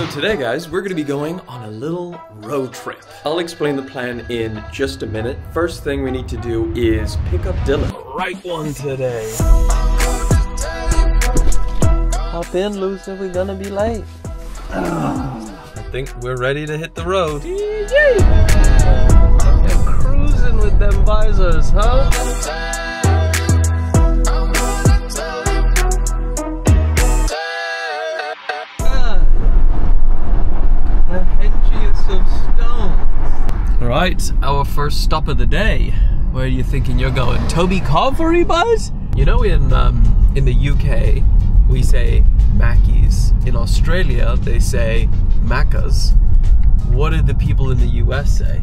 So today, guys, we're gonna be going on a little road trip. I'll explain the plan in just a minute. First thing we need to do is pick up Dylan. Right one today. Hop in, loser, we're gonna be late. I think we're ready to hit the road. You're cruising with them visors, huh? The hedgiest of stones. Alright, our first stop of the day. Where are you thinking you're going? Toby Carvery, buzz? You know, in the UK, we say Mackies. In Australia, they say Maccas. What did the people in the US say?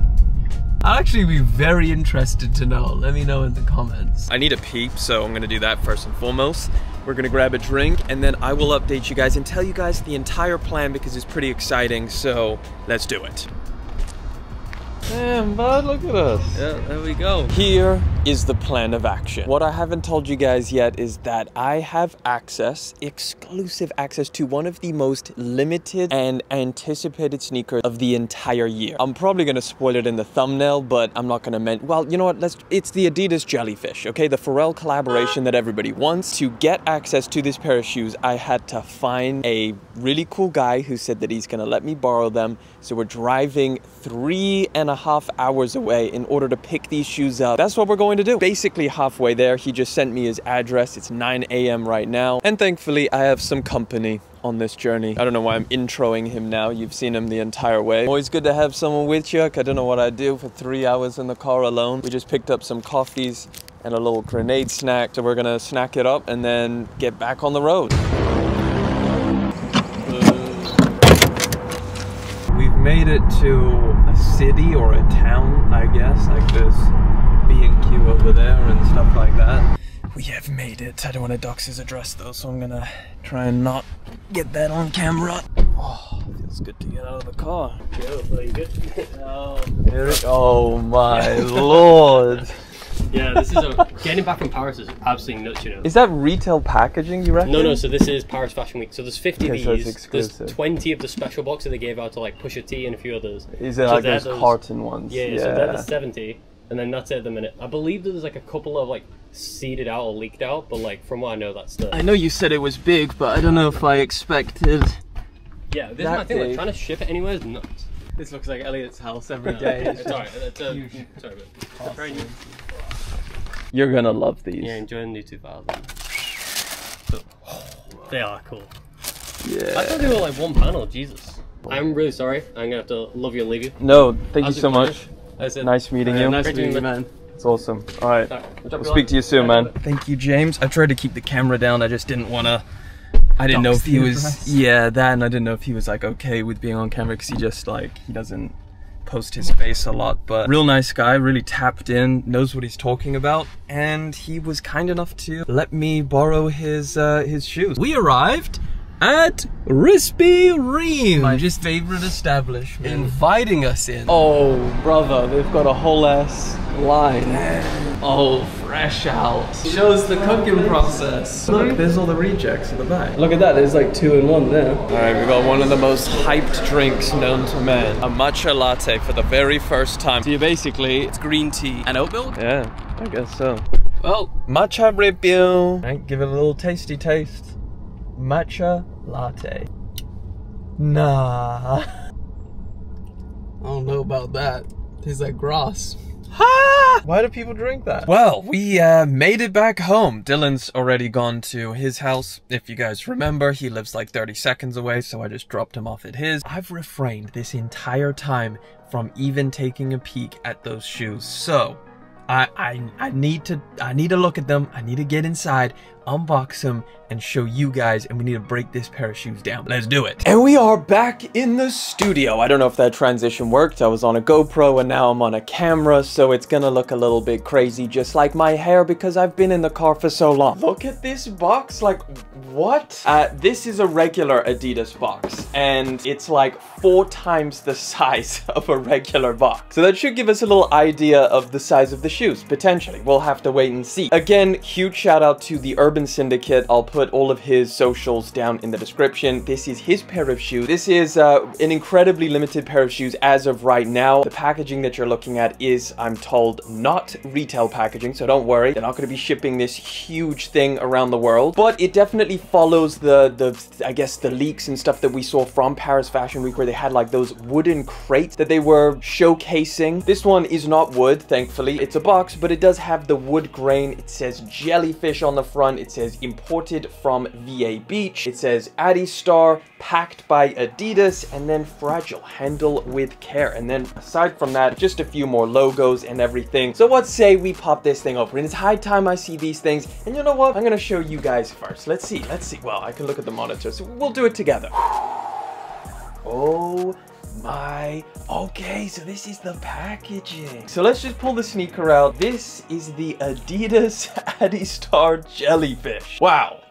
I'll actually be very interested to know. Let me know in the comments. I need a peep, so I'm gonna do that first and foremost. We're gonna grab a drink, and then I will update you guys and tell you guys the entire plan because it's pretty exciting, so let's do it. Damn, bud, look at us. Yeah, there we go. Here is the plan of action. What I haven't told you guys yet is that I have access, exclusive access to one of the most limited and anticipated sneakers of the entire year. I'm probably gonna spoil it in the thumbnail, but I'm not gonna mention, well, you know what, it's the Adidas Jellyfish, okay? The Pharrell collaboration that everybody wants. To get access to this pair of shoes, I had to find a really cool guy who said that he's gonna let me borrow them. So we're driving 3.5 hours away in order to pick these shoes up. That's what we're going to do. Basically halfway there, he just sent me his address. It's 9 a.m. right now. And thankfully, I have some company on this journey. I don't know why I'm introing him now. You've seen him the entire way. Always good to have someone with you. I don't know what I'd do for 3 hours in the car alone. We just picked up some coffees and a little grenade snack. So we're gonna snack it up and then get back on the road. We've made it to a city or a town, I guess, like this B&Q over there and stuff like that. We have made it. I don't want to dox his address though, so I'm gonna try and not get that on camera. Oh, feels good to get out of the car. Oh my lord. Yeah, this is getting back from Paris is absolutely nuts, you know. Is that retail packaging, you reckon? No, so this is Paris Fashion Week. So there's 50 okay, of so these, there's 20 of the special boxes they gave out to like Pusha T and a few others. Is it so like those carton ones? Yeah, so they're the 70, and then that's it at the minute. I believe there's like a couple of like seeded out or leaked out, but like from what I know, that's the... I know you said it was big, but I don't know if I expected... Yeah, this is my thing, like trying to ship it anywhere is nuts. This looks like Elliot's house every day. It's alright, sorry, but very new. You're gonna love these. Yeah, enjoy the new 2000. They are cool. Yeah. I thought they were like one panel, Jesus. I'm really sorry. I'm gonna have to love you and leave you. No, thank you so much. Nice meeting you. Nice meeting you, man. It's awesome. Alright, we'll speak to you soon, man. Thank you, James. I tried to keep the camera down. I just didn't want to... I didn't know if he was... Yeah, that, and I didn't know if he was like okay with being on camera because he just like, he doesn't post his face a lot, but real nice guy, really tapped in, knows what he's talking about, and he was kind enough to let me borrow his shoes. We arrived at Rispy Ream, my just favorite establishment, Inviting us in. Oh, brother, they've got a whole ass line. Oh, fresh out. Shows the cooking process. Look, there's all the rejects in the back. Look at that, there's like 2 in 1 there. Alright, we got one of the most hyped drinks known to man. A matcha latte for the very first time. So you basically, it's green tea. And oat milk? Yeah, I guess so. Well, Matcha review. Alright, give it a little tasty taste. Matcha latte. Nah. I don't know about that. Tastes like grass. Ha! Why do people drink that? Well, we made it back home. Dylan's already gone to his house. If you guys remember, he lives like 30 seconds away, so I just dropped him off at his. I've refrained this entire time from even taking a peek at those shoes. So I need to look at them. I need to get inside, unbox them, and show you guys, and we need to break this pair of shoes down. Let's do it. And we are back in the studio. I don't know if that transition worked. I was on a GoPro and now I'm on a camera, so it's gonna look a little bit crazy, just like my hair, because I've been in the car for so long. Look at this box, like, what? This is a regular Adidas box, and it's like 4 times the size of a regular box. So that should give us a little idea of the size of the shoes, potentially. We'll have to wait and see. Again, huge shout out to the Urban Urban Syndicate. I'll put all of his socials down in the description. This is his pair of shoes. This is an incredibly limited pair of shoes as of right now. The packaging that you're looking at is, I'm told, not retail packaging, so don't worry. They're not going to be shipping this huge thing around the world, but it definitely follows I guess the leaks and stuff that we saw from Paris Fashion Week, where they had like those wooden crates that they were showcasing. This one is not wood, thankfully. It's a box, but it does have the wood grain. It says Jellyfish on the front. It says imported from VA Beach. It says Adistar, packed by Adidas, and then fragile, handle with care. And then aside from that, just a few more logos and everything. So let's say we pop this thing open. It's high time I see these things. And you know what? I'm gonna show you guys first. Let's see. Well, I can look at the monitor, so we'll do it together. Oh my, okay, so this is the packaging. So let's just pull the sneaker out. This is the Adidas Adistar Jellyfish. Wow.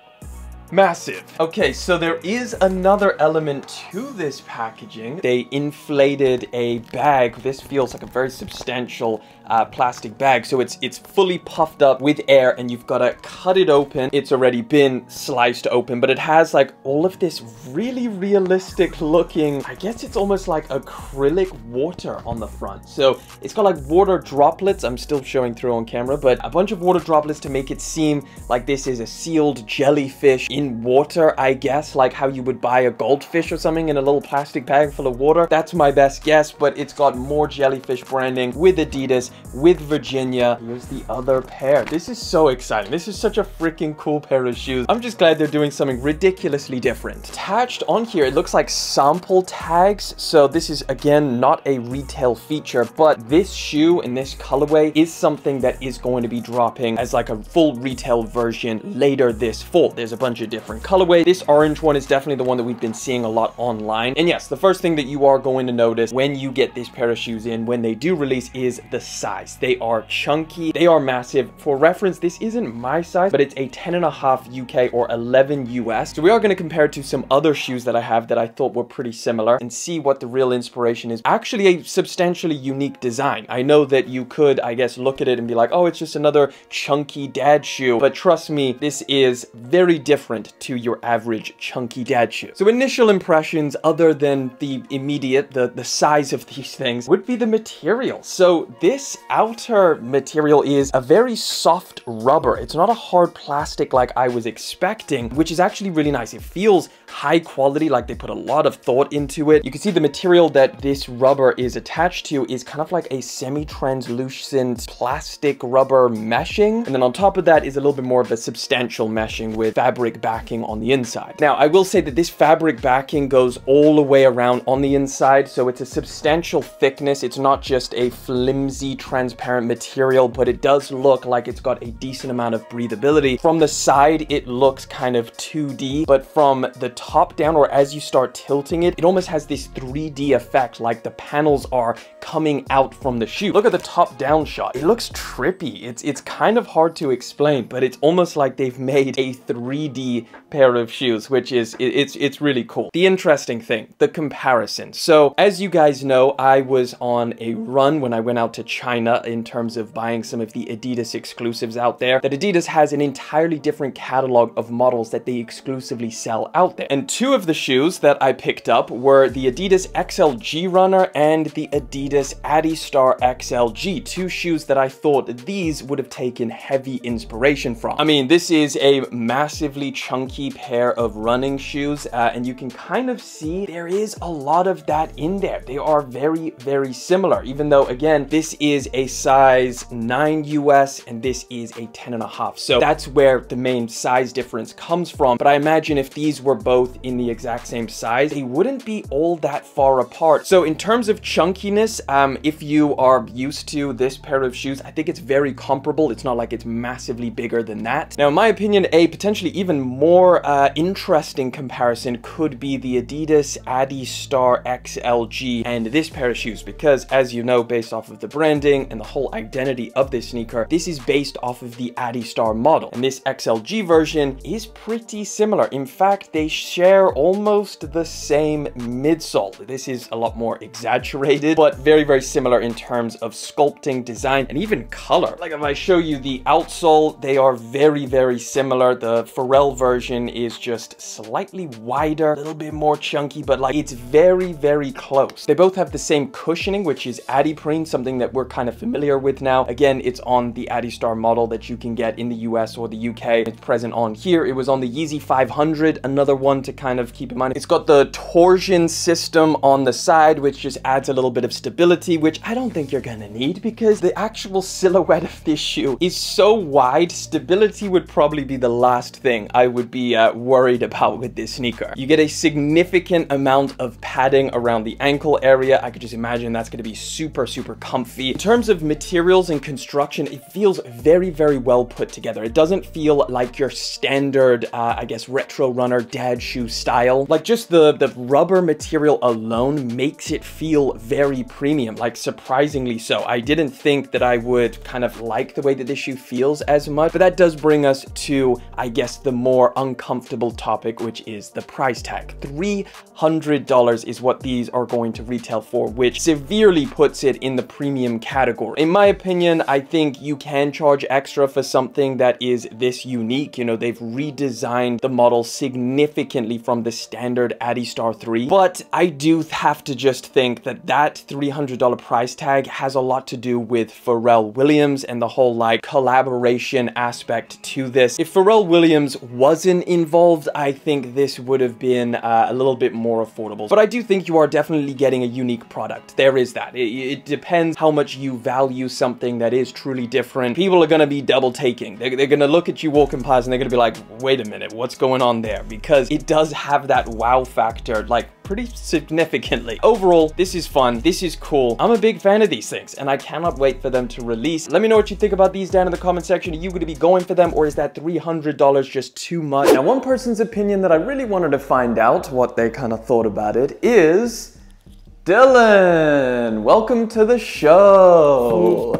Massive. Okay, so there is another element to this packaging. They inflated a bag. This feels like a very substantial plastic bag. So it's fully puffed up with air, and you've got to cut it open. It's already been sliced open, but it has like all of this really realistic looking, I guess it's almost like acrylic water on the front. So it's got like water droplets. I'm still showing through on camera, but a bunch of water droplets to make it seem like this is a sealed jellyfish in water, I guess, like how you would buy a goldfish or something in a little plastic bag full of water. That's my best guess, but it's got more jellyfish branding with Adidas, with Virginia. Here's the other pair. This is so exciting. This is such a freaking cool pair of shoes. I'm just glad they're doing something ridiculously different. Attached on here, it looks like sample tags. So this is, again, not a retail feature, but this shoe in this colorway is something that is going to be dropping as like a full retail version later this fall. There's a bunch of different colorways. This orange one is definitely the one that we've been seeing a lot online. And yes, the first thing that you are going to notice when you get this pair of shoes in, when they do release, is the size. They are chunky. They are massive. For reference, this isn't my size, but it's a 10.5 UK or 11 US. So we are going to compare it to some other shoes that I have that I thought were pretty similar and see what the real inspiration is. Actually, a substantially unique design. I know that you could, I guess, look at it and be like, oh, it's just another chunky dad shoe. But trust me, this is very different to your average chunky dad shoe. So initial impressions, other than the immediate, the size of these things, would be the material. So this outer material is a very soft rubber. It's not a hard plastic like I was expecting, which is actually really nice. It feels high quality, like they put a lot of thought into it. You can see the material that this rubber is attached to is kind of like a semi-translucent plastic rubber meshing. And then on top of that is a little bit more of a substantial meshing with fabric backing on the inside. Now, I will say that this fabric backing goes all the way around on the inside, so it's a substantial thickness. It's not just a flimsy, transparent material, but it does look like it's got a decent amount of breathability. From the side, it looks kind of 2D, but from the top down, or as you start tilting it, it almost has this 3D effect, like the panels are coming out from the shoe. Look at the top down shot. It looks trippy. It's kind of hard to explain, but it's almost like they've made a 3D pair of shoes, which is, it's really cool. The interesting thing, the comparison. So as you guys know, I was on a run when I went out to China in terms of buying some of the Adidas exclusives out there, that Adidas has an entirely different catalog of models that they exclusively sell out there. And two of the shoes that I picked up were the Adidas XLG Runner and the Adidas Adistar XLG, two shoes that I thought these would have taken heavy inspiration from. I mean, this is a massively chunky pair of running shoes, and you can kind of see there is a lot of that in there. They are very, very similar, even though, again, this is a size 9 US and this is a 10.5. So that's where the main size difference comes from. But I imagine if these were both in the exact same size, they wouldn't be all that far apart. So in terms of chunkiness, if you are used to this pair of shoes, I think it's very comparable. It's not like it's massively bigger than that. Now, in my opinion, a potentially even more interesting comparison could be the Adidas Adistar XLG and this pair of shoes, because as you know, based off of the branding and the whole identity of this sneaker, this is based off of the Adistar model, and this XLG version is pretty similar. In fact, they share almost the same midsole. This is a lot more exaggerated, but very, very similar in terms of sculpting, design, and even color. Like if I show you the outsole, they are very, very similar. The Pharrell version is just slightly wider, a little bit more chunky, but like it's very, very close. They both have the same cushioning, which is Adiprene, something that we're kind of familiar with now. Again, it's on the Adistar model that you can get in the US or the UK. It's present on here. It was on the Yeezy 500, another one to kind of keep in mind. It's got the torsion system on the side, which just adds a little bit of stability, which I don't think you're gonna need because the actual silhouette of this shoe is so wide. Stability would probably be the last thing I would be worried about with this sneaker. You get a significant amount of padding around the ankle area. I could just imagine that's going to be super, super comfy. In terms of materials and construction, it feels very, very well put together. It doesn't feel like your standard, I guess, retro runner dad shoe style. Like just the rubber material alone makes it feel very premium, like surprisingly so. I didn't think that I would kind of like the way that this shoe feels as much, but that does bring us to, I guess, the more uncomfortable topic, which is the price tag. $300 is what these are going to retail for, which severely puts it in the premium category. In my opinion, I think you can charge extra for something that is this unique. You know, they've redesigned the model significantly from the standard Adistar 3, but I do have to just think that that $300 price tag has a lot to do with Pharrell Williams and the whole like collaboration aspect to this. If Pharrell Williams wasn't involved, I think this would have been a little bit more affordable. But I do think you are definitely getting a unique product. There is that. It depends how much you value something that is truly different. People are going to be double taking. They're going to look at you walking past and they're going to be like, wait a minute, what's going on there? Because it does have that wow factor, like pretty significantly. Overall, this is fun. This is cool. I'm a big fan of these things and I cannot wait for them to release. Let me know what you think about these down in the comment section. Are you going to be going for them, or is that $300 just too much? Now, one person's opinion that I really wanted to find out what they kind of thought about it is Dylan. Welcome to the show.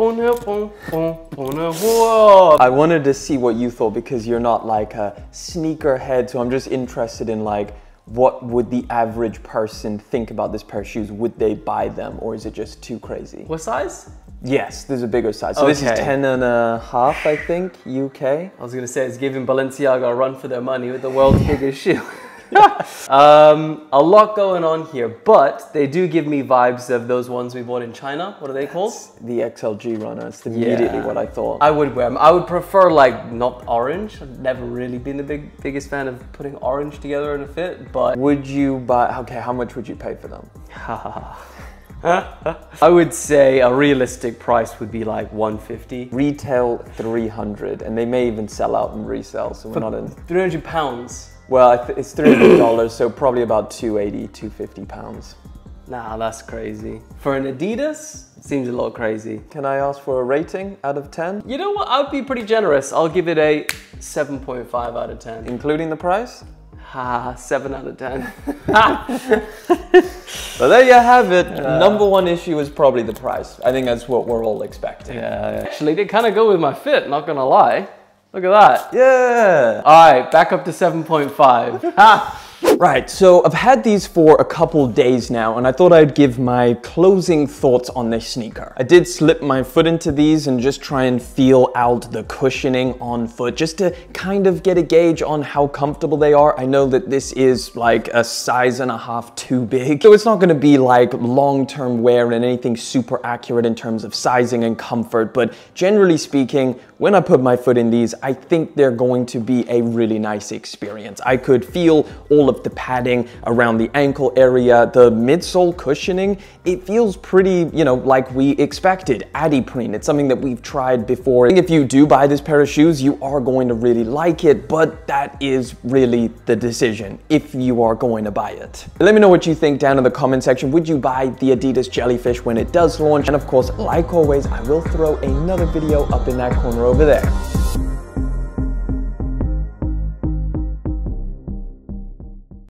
I wanted to see what you thought because you're not like a sneakerhead, so I'm just interested in like, what would the average person think about this pair of shoes? Would they buy them, or is it just too crazy? What size? Yes, there's a bigger size. So this is 10.5, I think, UK. I was gonna say it's giving Balenciaga a run for their money with the world's biggest shoe. A lot going on here, but they do give me vibes of those ones we bought in China. What are they called? The XLG runner. It's immediately what I thought. I would wear them. I would prefer like not orange. I've never really been the biggest fan of putting orange together in a fit, but would you buy? Okay, how much would you pay for them? I would say a realistic price would be like 150. Retail 300, and they may even sell out and resell. So we're not in 300 pounds. Well, it's $300, so probably about 280, 250 pounds. Nah, that's crazy. For an Adidas, it seems a little crazy. Can I ask for a rating out of 10? You know what? I'd be pretty generous. I'll give it a 7.5 out of 10. Including the price? 7 out of 10. Well, there you have it. Number one issue is probably the price. I think that's what we're all expecting. Yeah. Actually, they kind of go with my fit, not gonna lie. Look at that. Yeah. All right, back up to 7.5. Right, so I've had these for a couple days now, and I thought I'd give my closing thoughts on this sneaker. I did slip my foot into these and just try and feel out the cushioning on foot, just to kind of get a gauge on how comfortable they are. I know that this is like a size and a half too big, so it's not gonna be like long-term wear and anything super accurate in terms of sizing and comfort, but generally speaking, when I put my foot in these, I think they're going to be a really nice experience. I could feel all of the padding around the ankle area, the midsole cushioning. It feels pretty, you know, like we expected. Adiprene, it's something that we've tried before. I think if you do buy this pair of shoes, you are going to really like it, but that is really the decision if you are going to buy it. Let me know what you think down in the comment section. Would you buy the Adidas Jellyfish when it does launch? And of course, like always, I will throw another video up in that corner over there.